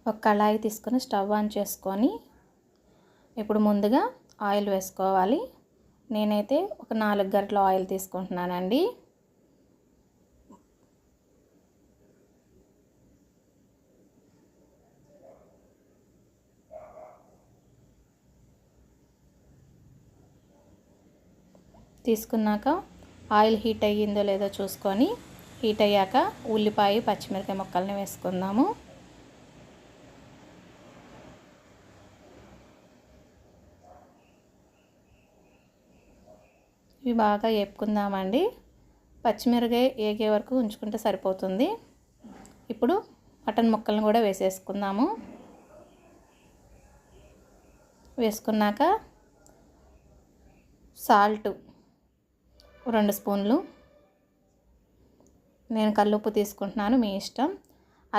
ఒక కళాయి తీసుకొని స్టవ్ ఆన్ చేసుకొని ఇప్పుడు ముందుగా ఆయిల్ వేసుకోవాలి. నేనైతే ఒక 4 గరిటెల ఆయిల్ తీసుకుంటున్నానండి. తీసుకున్నాక ఆయిల్ హీట్ అయ్యిందో లేదో చూసుకొని హీట్ అయ్యాక ఉల్లిపాయ పచ్చిమిరపకాయ ముక్కల్ని వేసుకుందాము. ఇవి బాగా వేపుకుందామండి. పచ్చిమిరపకాయ ఏగే వరకు ఉంచుకుంటే సరిపోతుంది. ఇప్పుడు మటన్ ముక్కలను కూడా వేసేసుకుందాము. వేసుకున్నాక సాల్ట్ 2 స్పూన్లు, నేను కల్లుప్పు తీసుకుంటున్నాను, మీ ఇష్టం.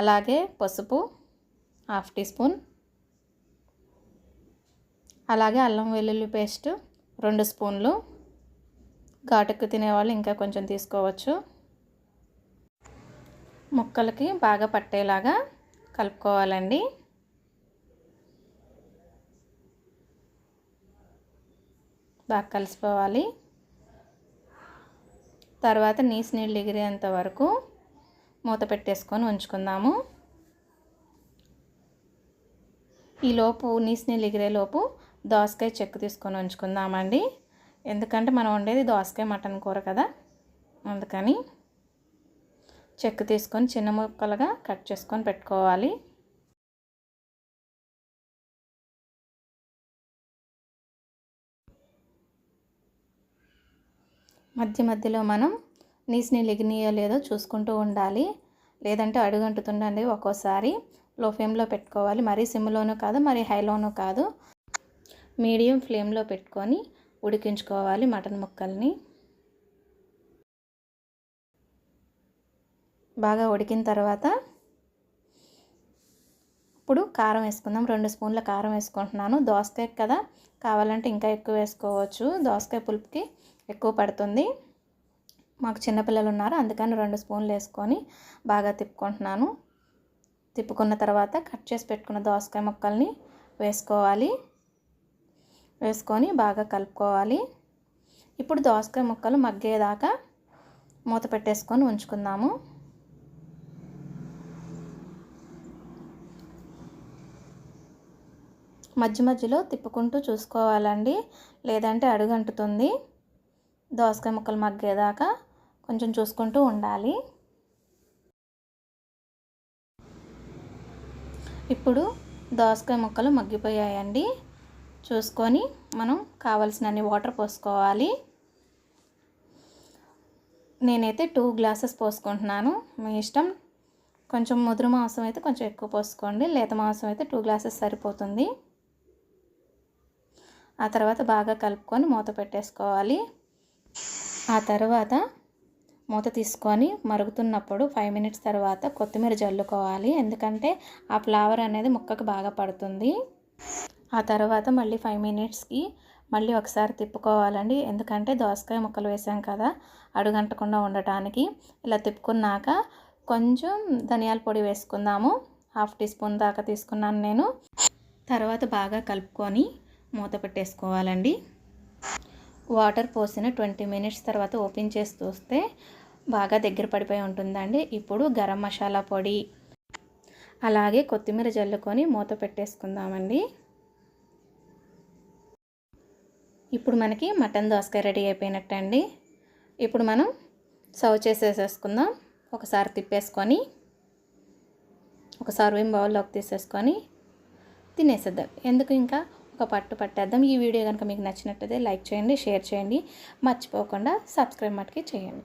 అలాగే పసుపు 1/2 టీ స్పూన్, అలాగే అల్లం వెల్లుల్లి పేస్ట్ 2 స్పూన్లు. ఘాటుకు తినేవాళ్ళు ఇంకా కొంచెం తీసుకోవచ్చు. ముక్కలకి బాగా పట్టేలాగా కలుపుకోవాలండి. బాగా కలిసిపోవాలి. తర్వాత నీళ్ళు ఎగిరేంత వరకు మూత పెట్టేసుకొని ఉంచుకుందాము. ఈలోపు నీళ్ళు ఎగిరేలోపు దోసకాయ చెక్కు తీసుకొని ఉంచుకుందామండి. ఎందుకంటే మనం వండేది దోసకాయ మటన్ కూర కదా, అందుకని చెక్కు తీసుకొని చిన్న ముక్కలుగా కట్ చేసుకొని పెట్టుకోవాలి. మధ్య మధ్యలో మనం నీళ్ళు ఎగిరినాయో లేదో చూసుకుంటూ ఉండాలి, లేదంటే అడుగంటుతుండండి. ఒక్కోసారి లో ఫ్లేమ్లో పెట్టుకోవాలి. మరీ సిమ్లోనూ కాదు, మరీ హైలోనూ కాదు, మీడియం ఫ్లేమ్లో పెట్టుకొని ఉడికించుకోవాలి మటన్ ముక్కల్ని. బాగా ఉడికిన తర్వాత ఇప్పుడు కారం వేసుకుందాం. 2 స్పూన్ల కారం వేసుకుంటున్నాను. దోసకాయ కదా, కావాలంటే ఇంకా ఎక్కువ వేసుకోవచ్చు. దోసకాయ పులుపుకి ఎక్కువ పడుతుంది. మాకు చిన్నపిల్లలు ఉన్నారు, అందుకని 2 స్పూన్లు వేసుకొని బాగా తిప్పుకుంటున్నాను. తిప్పుకున్న తర్వాత కట్ చేసి పెట్టుకున్న దోసకాయ ముక్కల్ని వేసుకోవాలి. వేసుకొని బాగా కలుపుకోవాలి. ఇప్పుడు దోసకాయ ముక్కలు మగ్గేదాకా మూత పెట్టేసుకొని ఉంచుకుందాము. మధ్య మధ్యలో తిప్పుకుంటూ చూసుకోవాలండి, లేదంటే అడుగంటుతుంది. దోసకాయ ముక్కలు మగ్గేదాకా కొంచెం చూసుకుంటూ ఉండాలి. ఇప్పుడు దోసకాయ ముక్కలు మగ్గిపోయాయండి. చూసుకొని మనం కావలసినన్ని వాటర్ పోసుకోవాలి. నేనైతే 2 గ్లాసెస్ పోసుకుంటున్నాను, మీ ఇష్టం. కొంచెం ముదురు మాంసం అయితే కొంచెం ఎక్కువ పోసుకోండి, లేత మాంసం అయితే 2 గ్లాసెస్ సరిపోతుంది. ఆ తర్వాత బాగా కలుపుకొని మూత పెట్టేసుకోవాలి. ఆ తర్వాత మూత తీసుకొని మరుగుతున్నప్పుడు 5 మినిట్స్ తర్వాత కొత్తిమీర జల్లుకోవాలి, ఎందుకంటే ఆ ఫ్లేవర్ అనేది ముక్కకు బాగా పడుతుంది. ఆ తర్వాత మళ్ళీ 5 మినిట్స్కి మళ్ళీ ఒకసారి తిప్పుకోవాలండి, ఎందుకంటే దోసకాయ ముక్కలు వేసాం కదా, అడుగంటకుండా ఉండటానికి. ఇలా తిప్పుకున్నాక కొంచెం ధనియాల పొడి వేసుకుందాము. 1/2 టీ స్పూన్ దాకా తీసుకున్నాను నేను. తర్వాత బాగా కలుపుకొని మూత పెట్టేసుకోవాలండి. వాటర్ పోసిన 20 మినిట్స్ తర్వాత ఓపెన్ చేసి చూస్తే బాగా దగ్గర పడిపోయి ఉంటుందండి. ఇప్పుడు గరం మసాలా పొడి అలాగే కొత్తిమీర జల్లుకొని మూత పెట్టేసుకుందామండి. ఇప్పుడు మనకి మటన్ దోసకాయ రెడీ అయిపోయినట్టండి. ఇప్పుడు మనం సర్వ్ చేసేసుకుందాం. ఒకసారి తిప్పేసుకొని ఒక సర్వింగ్ బౌల్లోకి తీసేసుకొని తినేసేద్దాం. ఎందుకు ఇంకా ఒక పట్టు పట్టేద్దాం. ఈ వీడియో కనుక మీకు నచ్చినట్టయితే లైక్ చేయండి, షేర్ చేయండి, మర్చిపోకుండా సబ్స్క్రైబ్ మటుకి చేయండి.